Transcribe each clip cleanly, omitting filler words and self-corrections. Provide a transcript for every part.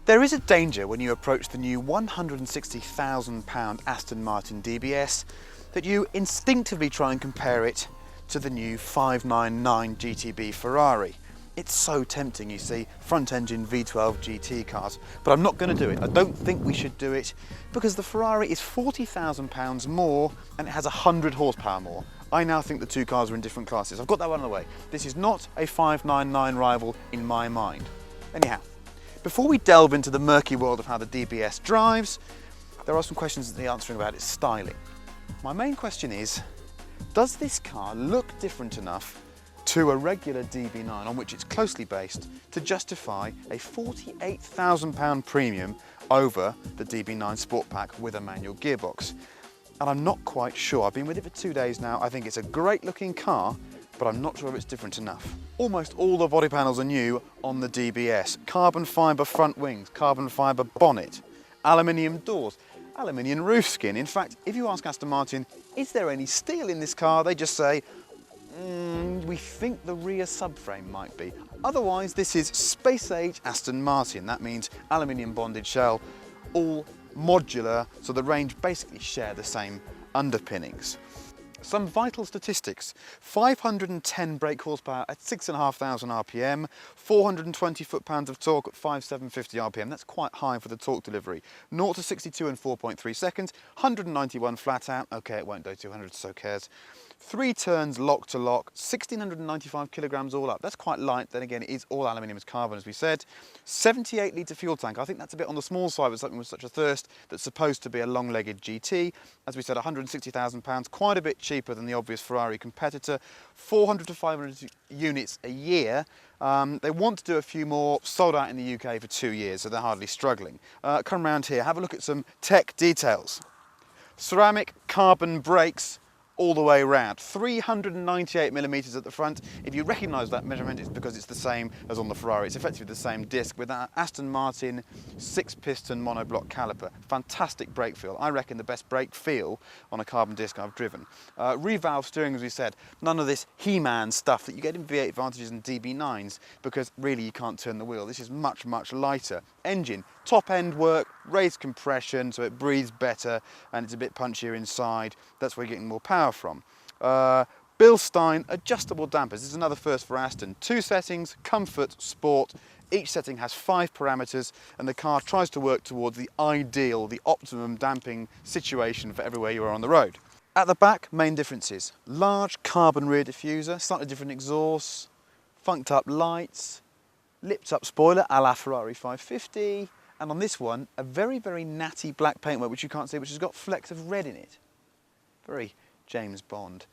There is a danger when you approach the new £160,000 Aston Martin DBS that you instinctively try and compare it to the new 599 GTB Ferrari. It's so tempting, you see, front-engine V12 GT cars, but I'm not going to do it. I don't think we should do it because the Ferrari is £40,000 more and it has 100 horsepower more. I now think the two cars are in different classes. I've got that one on the way. This is not a 599 rival in my mind. Anyhow, before we delve into the murky world of how the DBS drives, there are some questions to be answering about its styling. My main question is, does this car look different enough to a regular DB9 on which it's closely based to justify a £48,000 premium over the DB9 Sport Pack with a manual gearbox? And I'm not quite sure. I've been with it for 2 days now. I think it's a great looking car, but I'm not sure if it's different enough. Almost all the body panels are new on the DBS. Carbon fibre front wings, carbon fibre bonnet, aluminium doors, aluminium roof skin. In fact, if you ask Aston Martin, is there any steel in this car? They just say, we think the rear subframe might be. Otherwise, this is space-age Aston Martin. That means aluminium bonded shell, all modular, so the range basically share the same underpinnings. Some vital statistics: 510 brake horsepower at 6,500 RPM, 420 foot-pounds of torque at 5,750 RPM. That's quite high for the torque delivery. 0 to 62 in 4.3 seconds, 191 flat out. Okay, it won't do 200, so cares. 3 turns lock to lock, 1,695 kilograms all up. That's quite light. Then again, it is all aluminium as carbon, as we said. 78 litre fuel tank. I think that's a bit on the small side with something with such a thirst that's supposed to be a long-legged GT. As we said, £160,000, quite a bit cheaper than the obvious Ferrari competitor. 400 to 500 units a year. They want to do a few more, sold out in the UK for 2 years, so they're hardly struggling. Come round here, have a look at some tech details. Ceramic carbon brakes all the way around, 398mm at the front. If you recognise that measurement, it's because it's the same as on the Ferrari. It's effectively the same disc with that Aston Martin 6-piston monoblock caliper. Fantastic brake feel. I reckon the best brake feel on a carbon disc I've driven. Revalve steering, as we said. None of this He-Man stuff that you get in V8 Advantages and DB9s, because really you can't turn the wheel. This is much, much lighter. Engine, top end work, raised compression, so it breathes better and it's a bit punchier inside. That's where you're getting more power from. Bilstein adjustable dampers. This is another first for Aston. 2 settings, comfort, sport. Each setting has 5 parameters and the car tries to work towards the ideal, the optimum damping situation for everywhere you are on the road. At the back, main differences. Large carbon rear diffuser, slightly different exhausts, funked up lights, lipped up spoiler a la Ferrari 550, and on this one, a very, very natty black paintwork, which you can't see, which has got flecks of red in it. Very James Bond.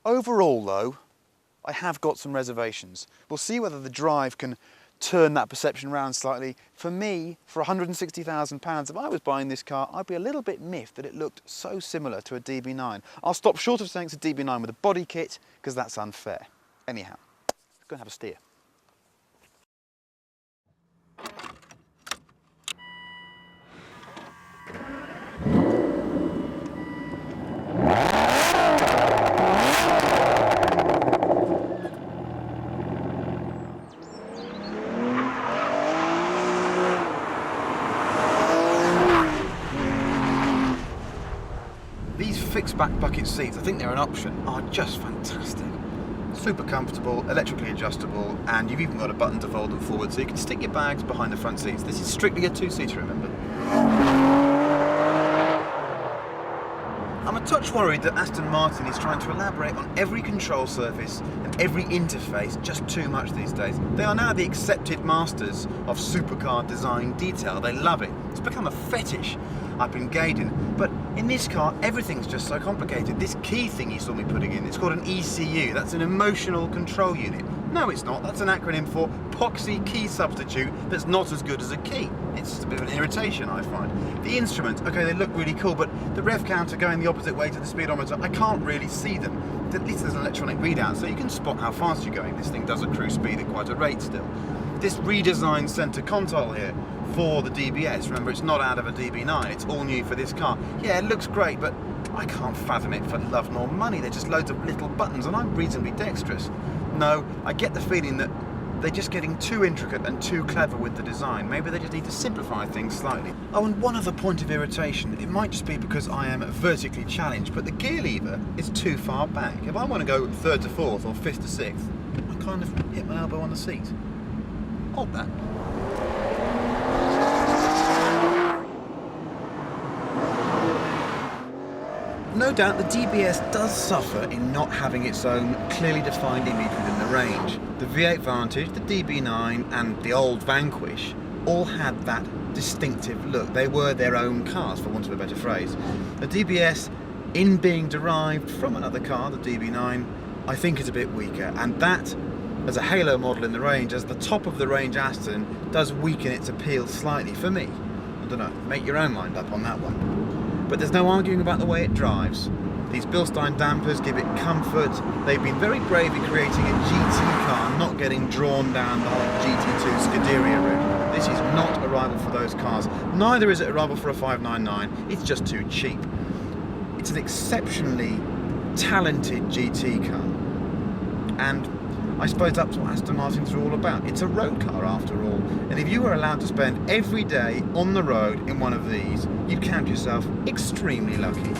Overall though, I have got some reservations. We'll see whether the drive can turn that perception around slightly. For me, for £160,000, if I was buying this car, I'd be a little bit miffed that it looked so similar to a DB9. I'll stop short of saying it's a DB9 with a body kit, because that's unfair. Anyhow, let's go and have a steer. These fixed back bucket seats, I think they're an option, are just fantastic. Super comfortable, electrically adjustable, and you've even got a button to fold them forward so you can stick your bags behind the front seats. This is strictly a 2-seater, remember. I'm a touch worried that Aston Martin is trying to elaborate on every control surface and every interface just too much these days. They are now the accepted masters of supercar design detail. They love it. It's become a fetish I've been gauging. But in this car, everything's just so complicated. This key thing you saw me putting in, it's called an ECU. That's an emotional control unit. No, it's not. That's an acronym for Poxy Key Substitute that's not as good as a key. It's just a bit of an irritation, I find. The instruments, okay, they look really cool, but the rev counter going the opposite way to the speedometer, I can't really see them. At least there's an electronic readout, so you can spot how fast you're going. This thing does a cruise speed at quite a rate still. This redesigned centre console here for the DBS, remember it's not out of a DB9, it's all new for this car. Yeah, it looks great, but I can't fathom it for love nor money. They're just loads of little buttons and I'm reasonably dexterous. No, I get the feeling that they're just getting too intricate and too clever with the design. Maybe they just need to simplify things slightly. Oh, and one other point of irritation, it might just be because I am vertically challenged, but the gear lever is too far back. If I want to go 3rd to 4th or 5th to 6th, I kind of hit my elbow on the seat. Hold that. No doubt the DBS does suffer in not having its own clearly defined image within the range. The V8 Vantage, the DB9 and the old Vanquish all had that distinctive look. They were their own cars, for want of a better phrase. The DBS, in being derived from another car, the DB9, I think is a bit weaker, and that, as a halo model in the range, as the top of the range Aston, does weaken its appeal slightly for me. I don't know, make your own mind up on that one. But there's no arguing about the way it drives. These Bilstein dampers give it comfort. They've been very brave in creating a GT car, not getting drawn down the whole GT2 Scuderia route. This is not a rival for those cars. Neither is it a rival for a 599. It's just too cheap. It's an exceptionally talented GT car. And I suppose that's what Aston Martins are all about. It's a road car after all. And if you were allowed to spend every day on the road in one of these, you'd count yourself extremely lucky.